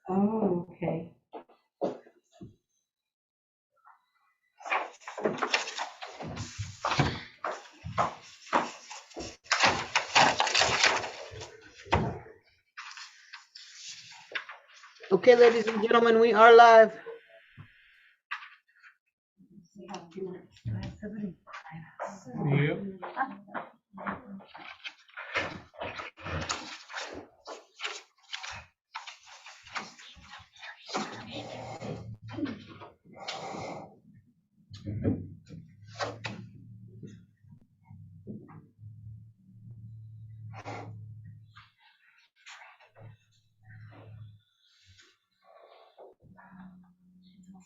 Oh, okay. Okay, ladies and gentlemen, we are live. Yep.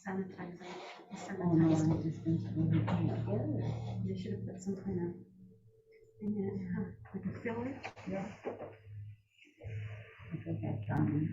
Sanitizer. Oh, no, I just didn't put it together. They should have put some kind of thing in it, huh? Like a filler. I think I found it.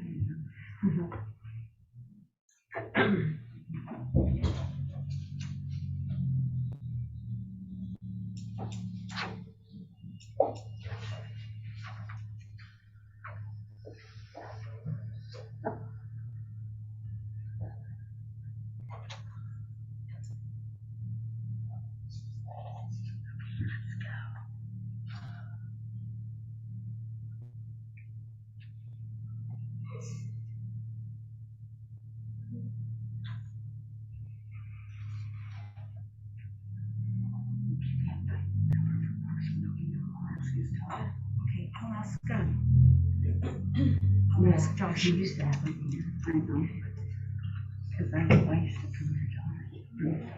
Okay, I'll ask, Yes, Josh. she used to have them here, I know. Because I used to come to Josh.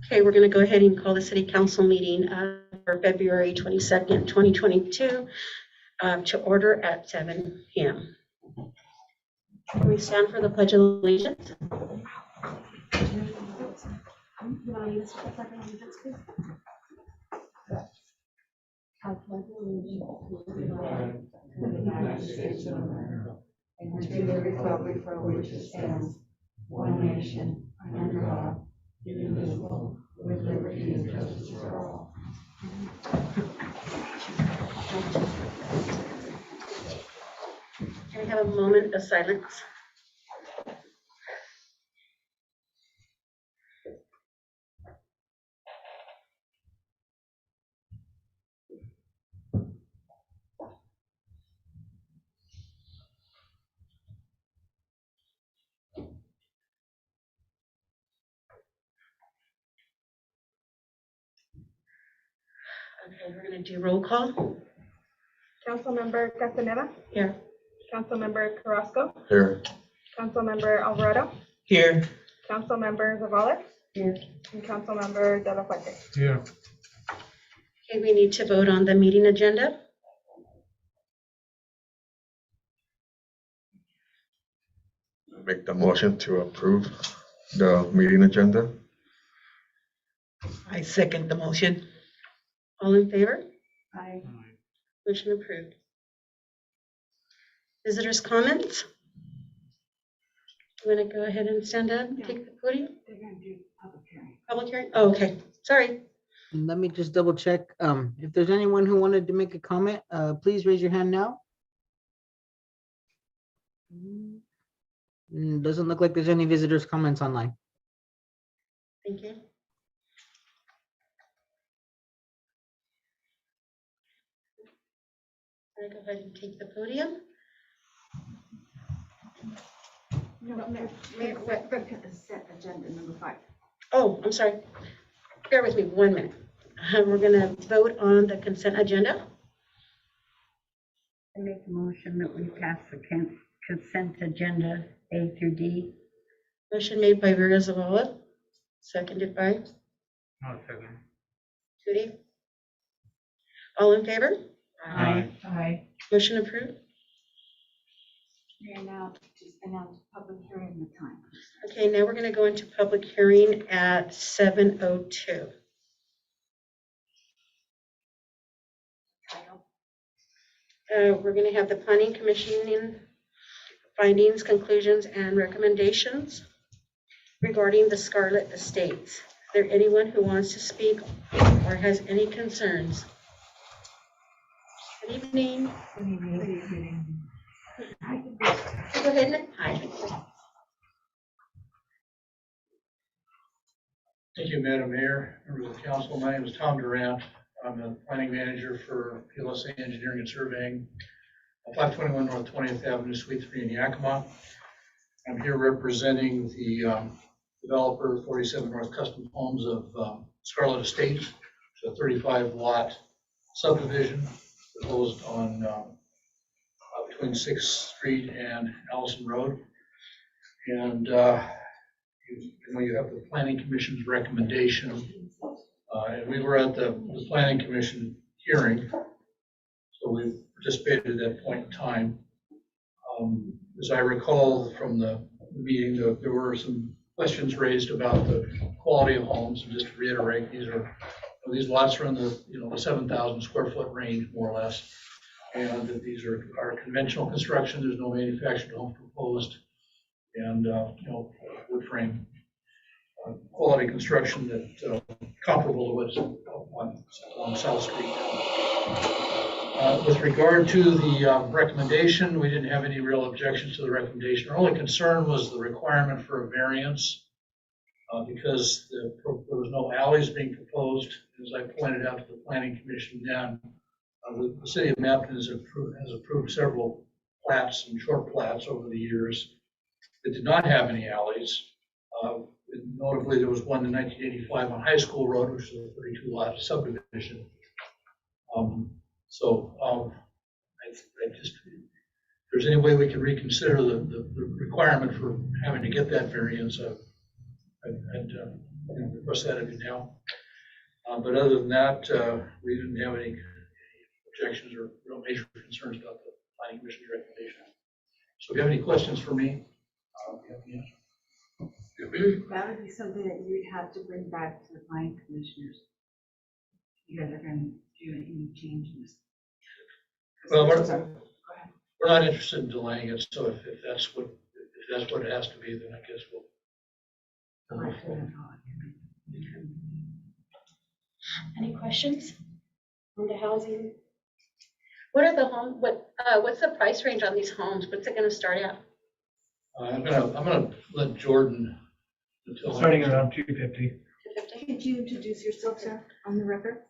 Okay, we're going to go ahead and call the city council meeting for February 22nd, 2022 to order at 7 p.m. Can we stand for the Pledge of Allegiance? I pledge allegiance to the flag of the United States of America and to the republic for which it stands, one nation, under God, indivisible, with liberty and justice for all. Can we have a moment of silence? Okay, we're going to do roll call. Councilmember Castaneda, Here. Councilmember Carrasco, Here. Councilmember Alvarado, Here. Councilmember Zavala, Here. and Councilmember De La Fuente. Here. Okay, we need to vote on the meeting agenda. Make the motion to approve the meeting agenda. I second the motion. All in favor? I, Motion approved. Visitors' comments? You want to go ahead and stand up, take the podium? they're gonna do public hearing. Public hearing? Oh, okay, sorry. Let me just double check. If there's anyone who wanted to make a comment, please raise your hand now. Doesn't look like there's any visitors' comments online. Thank you. I'm gonna go ahead and take the podium. No, Mayor, consent agenda number 5. Oh, I'm sorry. Bear with me 1 minute. We're gonna vote on the consent agenda. I make a motion that we pass the consent agenda A through D. Motion made by Vera Zavala, seconded by I'll second. Judy? All in favor? Aye. Aye. Motion approved. Mayor, now just announce public hearing the time. Okay, now we're going to go into public hearing at 7:02. Title. We're going to have the planning commission in findings, conclusions, and recommendations regarding the Scarlet Estates. Is there anyone who wants to speak or has any concerns? Good evening. Good evening. Go ahead. Hi. Thank you, Madam Mayor, members of the council. My name is Tom Durant. I'm the planning manager for PLSA Engineering and Surveying, 521 North 20th Avenue, Suite 3 in Yakima. I'm here representing the developer, 47 North Custom Homes of Scarlet Estates. It's a 35-lot subdivision proposed on between 6th Street and Allison Road. And you have the Planning Commission's recommendation. And we were at the Planning Commission hearing, so we participated at that point in time. As I recall from the meeting, there were some questions raised about the quality of homes. And just to reiterate, these lots are in the the 7,000 square foot range, more or less, and that these are conventional construction. There's no manufactured home proposed, and wood frame quality construction that comparable to what's on South Street. With regard to the recommendation, we didn't have any real objections to the recommendation. Our only concern was the requirement for a variance because there was no alleys being proposed. As I pointed out to the Planning Commission then, the City of Mapleton has approved several plats and short plats over the years that did not have any alleys. Notably, there was one in 1985 on High School Road, which is a 32-lot subdivision. If there's any way we can reconsider the requirement for having to get that variance, I'd request that of you now. But other than that, we didn't have any objections or real major concerns about the Planning Commission's recommendation. So if you have any questions for me, I'll be happy to answer. That would be something that you'd have to bring back to the planning commissioners. You guys are gonna do any changes. Well, we're not interested in delaying it, so if that's what it has to be, then I guess we'll. Any questions on the housing? What are the home? What's the price range on these homes? What's it going to start at? I'm gonna let Jordan. Starting around 250. 250? Could you introduce yourself, sir, on the record?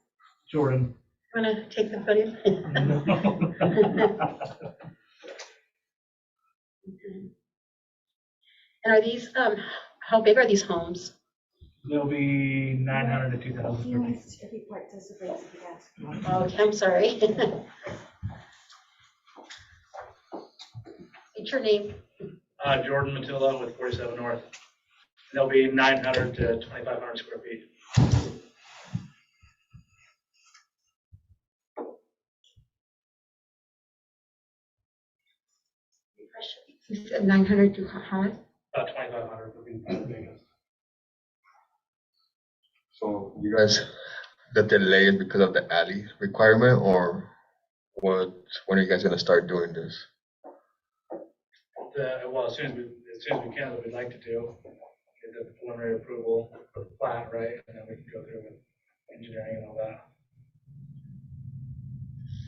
Jordan. Want to take the podium? And are these? How big are these homes? They'll be 900 to 2,000. He wants, if he participates, if he asks. Oh, okay, I'm sorry. What's your name? Jordan Matilda with 47 North. They'll be 900 to 2,500 square feet. You said 900 to how much? About 2,500 would be the biggest. So you guys got delayed because of the alley requirement, or when are you guys gonna start doing this? Well, as soon as we can, what we'd like to do, get the preliminary approval for the plat, right? And then we can go through with engineering and all that.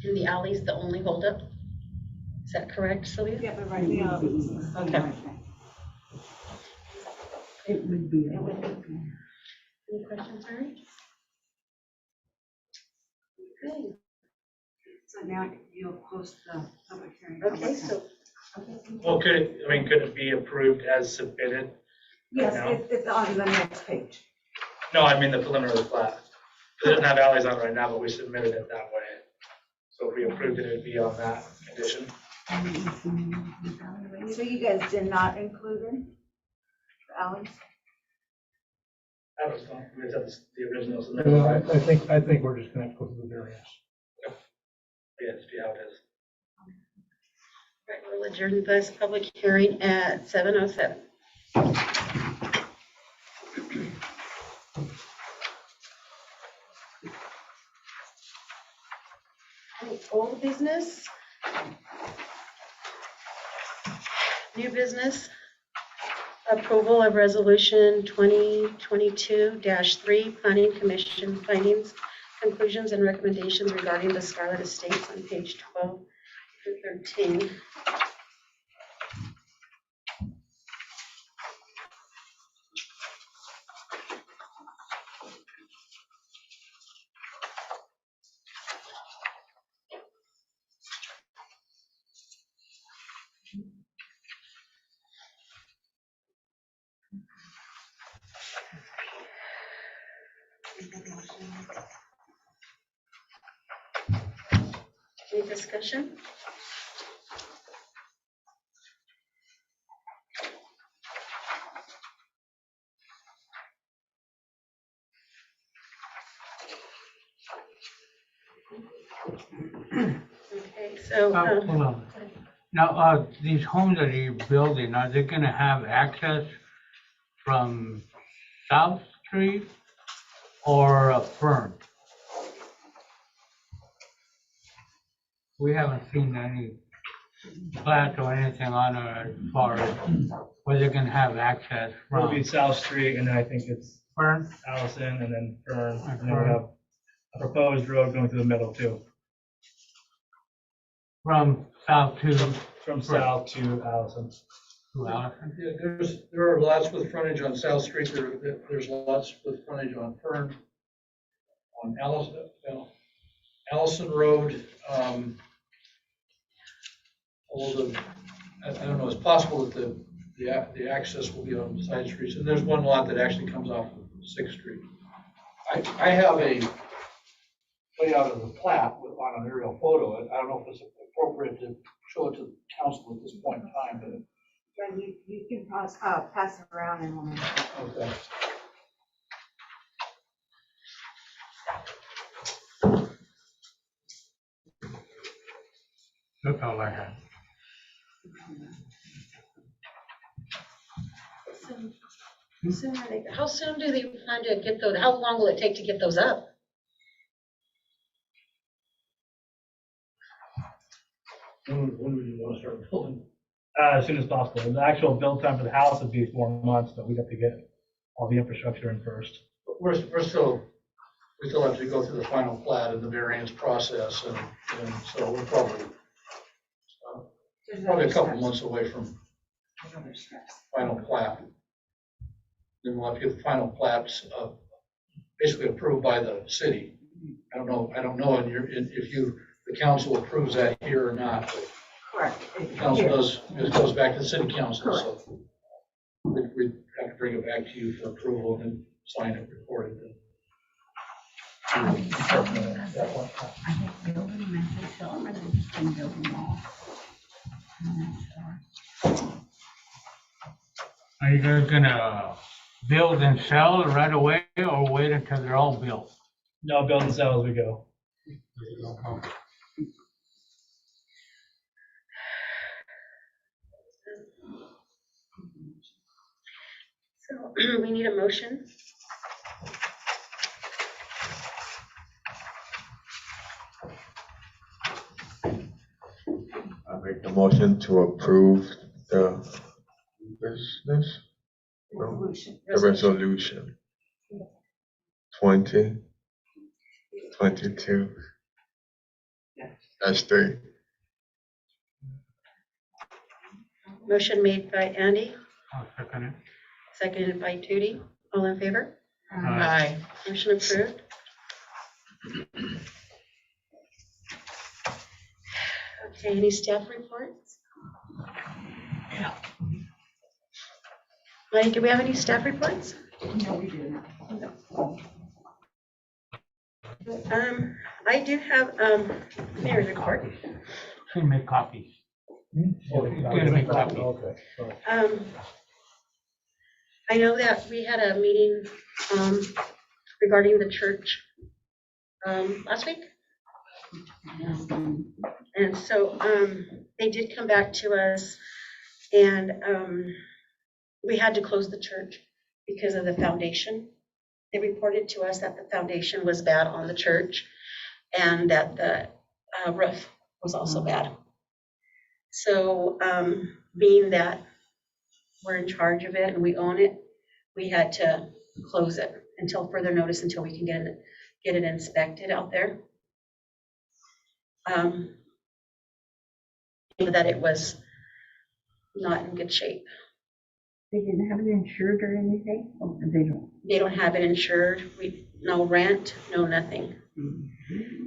And the alley's the only holdup? Is that correct, Sylvia? Yeah, but right now. Okay. It would be. Any questions, Mary? Okay. So now you'll post the public hearing. Okay, so. Well, could it be approved as submitted? Yes, now? it's on the next page. No, I mean the preliminary plat. It doesn't have alleys on it right now, but we submitted it that way. So if we approved it, it'd be on that condition. So you guys did not include in the alleys? I was fine. We just have the originals and Well, then, I think we're just gonna have to go through the variance. yeah, just see how it is. Right, we'll adjourn this public hearing at 7:07. Any old business? New business? Approval of resolution 2022-3, Planning Commission findings, conclusions, and recommendations regarding the Scarlet Estates on page 12 through 13. Any discussion? Okay, so, Hold on. Now, these homes that you're building, are they gonna have access from South Street or Fern? We haven't seen any plats or anything on it as far as where they're gonna have access It'll be from. South Street, and then I think it's Fern? Allison, and then Fern, and then we have a proposed road going through the middle too, From South to from south to Allison. Allison? Yeah, there are lots with frontage on South Street, there's lots with frontage on Fern, on Allison Road, although I don't know, it's possible that the access will be on side streets, and there's one lot that actually comes off of Sixth Street. I have a layout of the plat on an aerial photo, I don't know if it's appropriate to show it to the council at this point in time, but. Yeah, you can pass it around and we'll. Okay. That's all I have. how soon do they plan to get those, how long will it take to get those up? When would you want to start building? As soon as possible. The actual build time for the house would be 4 months, but we'd have to get all the infrastructure in first. We still have to go through the final plat and the variance process, and so we're probably a couple months away from final plat. Then we'll have to get the final plats, basically approved by the city. I don't know if the council approves that here or not, but Correct. the council does, it goes back to the city council, so we'd have to bring it back to you for approval and then sign it, record it. I think building Memphis Development has just been building all. Are you guys gonna build and sell right away or wait until they're all built? No, build and sell as we go. So we need a motion. I make the motion to approve the business, Resolution. the resolution. 2022. That's 3. Motion made by Andy, I'll second it. seconded by Tootie. All in favor? Aye. Motion approved. Okay, any staff reports? Mike, do we have any staff reports? No, we do not. I do have, mayor's report. Should make copies. Okay. Gonna make copies. Okay. Um, I know that we had a meeting regarding the church last week. And so they did come back to us, and we had to close the church because of the foundation. They reported to us that the foundation was bad on the church and that the roof was also bad. So being that we're in charge of it and we own it, we had to close it until further notice, until we can get it inspected out there. That it was not in good shape. They didn't have it insured or anything? Oh, they don't. They don't have it insured, no rent, no nothing.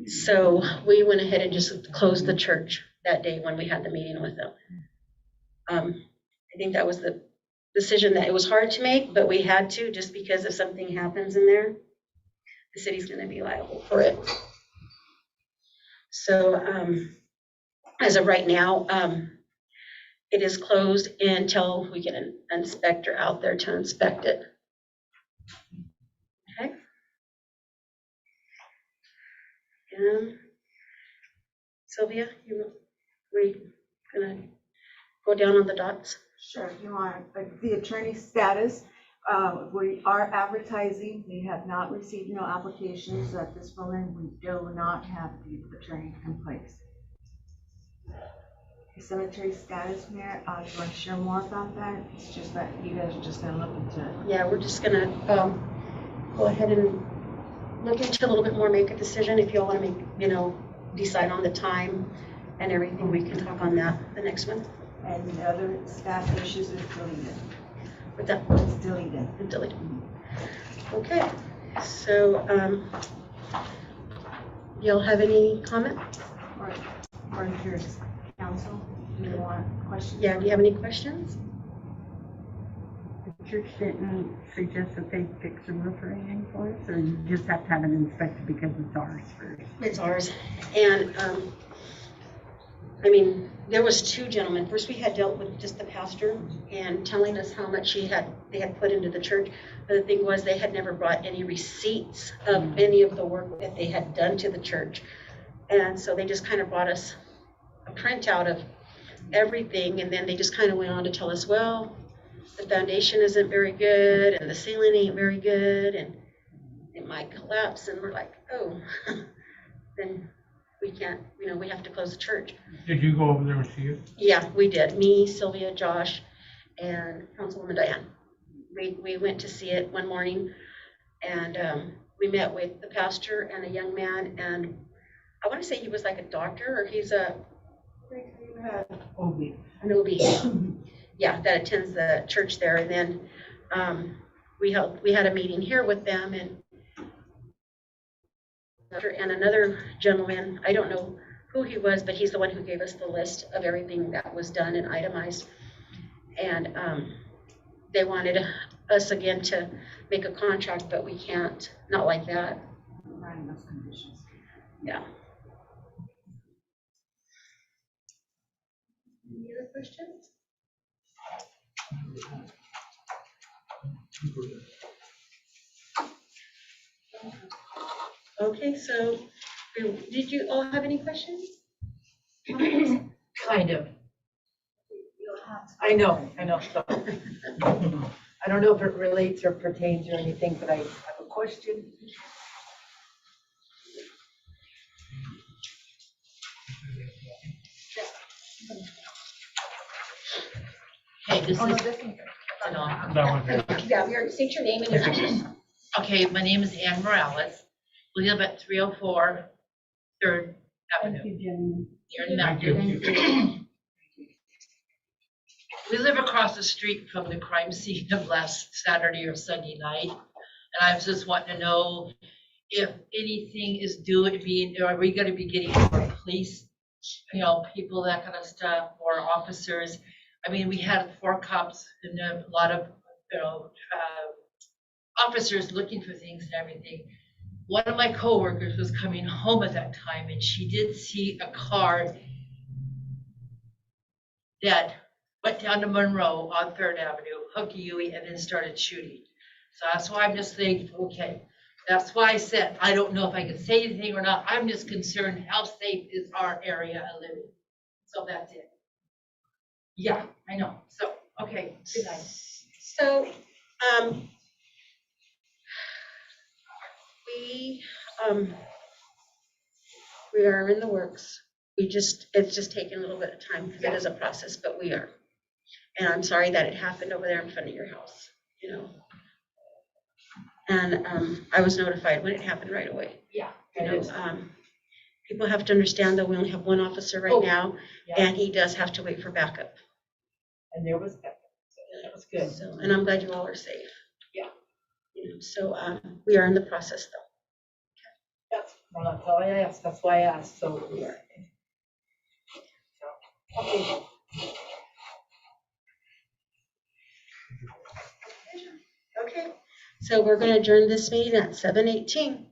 So we went ahead and just closed the church that day when we had the meeting with them. I think that was the decision that it was hard to make, but we had to, just because if something happens in there, the city's gonna be liable for it. So as of right now, it is closed until we get an inspector out there to inspect it. Okay. And Sylvia, we're gonna go down on the dots. Sure, if you want, the attorney status, we are advertising. We have not received no applications at this moment. We do not have the attorney in place. The cemetery status, Mayor, do you want to share more about that? It's just that you guys are just gonna look into it. Yeah, we're just gonna go ahead and look into a little bit more, make a decision. If you all wanna make, decide on the time and everything, we can talk on that the next one. And the other staff issues is deleted. With that, It's deleted. delete. Okay, so y'all have any comment? Or if your council, do you want questions? Yeah, do you have any questions? The church didn't suggest that they fix the roof or anything for us, or you just have to have it inspected because it's ours first? It's ours. And there was two gentlemen. First, we had dealt with just the pastor and telling us how much they had put into the church. But the thing was, they had never brought any receipts of any of the work that they had done to the church. And so they just kind of brought us a printout of everything. And then they just kind of went on to tell us, well, the foundation isn't very good and the ceiling ain't very good and it might collapse. And we're like, oh, then we can't, we have to close the church. Did you go over there and see it? Yeah, we did. Me, Sylvia, Josh, and Councilwoman Diane. We went to see it one morning, and we met with the pastor and a young man, and I want to say he was like a doctor, or he's an OB. Yeah, that attends the church there. And then we had a meeting here with them, and another gentleman, I don't know who he was, but he's the one who gave us the list of everything that was done and itemized. And they wanted us again to make a contract, but we can't, not like that. Not in those conditions. Yeah. Any other questions? Okay, so did you all have any questions? Kind of. I know, so. I don't know if it relates or pertains or anything, but I have a question. Okay, this is. Yeah, we already state your name and your address. Okay, my name is Ann Morales. We live at 304 3rd Avenue. Thank you, gentlemen. Here in Mountain. We live across the street from the crime scene of last Saturday or Sunday night. And I was just wanting to know if anything is due to being, are we gonna be getting more police, people, that kind of stuff, or officers? I mean, we had 4 cops and a lot of, officers looking for things and everything. One of my coworkers was coming home at that time, and she did see a car that went down to Monroe on Third Avenue, Hooky-Uey, and then started shooting. So that's why I'm just thinking, okay, that's why I said, I don't know if I can say anything or not. I'm just concerned, how safe is our area of living? So that's it. Yeah, I know. So, okay, good night. So, we are in the works. It's just taking a little bit of time because it is a process, but we are. And I'm sorry that it happened over there in front of your house, you know. And I was notified when it happened right away. Yeah, You it know, is. people have to understand that we only have one officer right Oh, now, yeah. and he does have to wait for backup. And there was, that was good. So, and I'm glad you all are safe. Yeah. You know, so we are in the process though. That's all I asked. That's why I asked. So we are. So, okay. Okay, so we're going to adjourn this meeting at 7:18.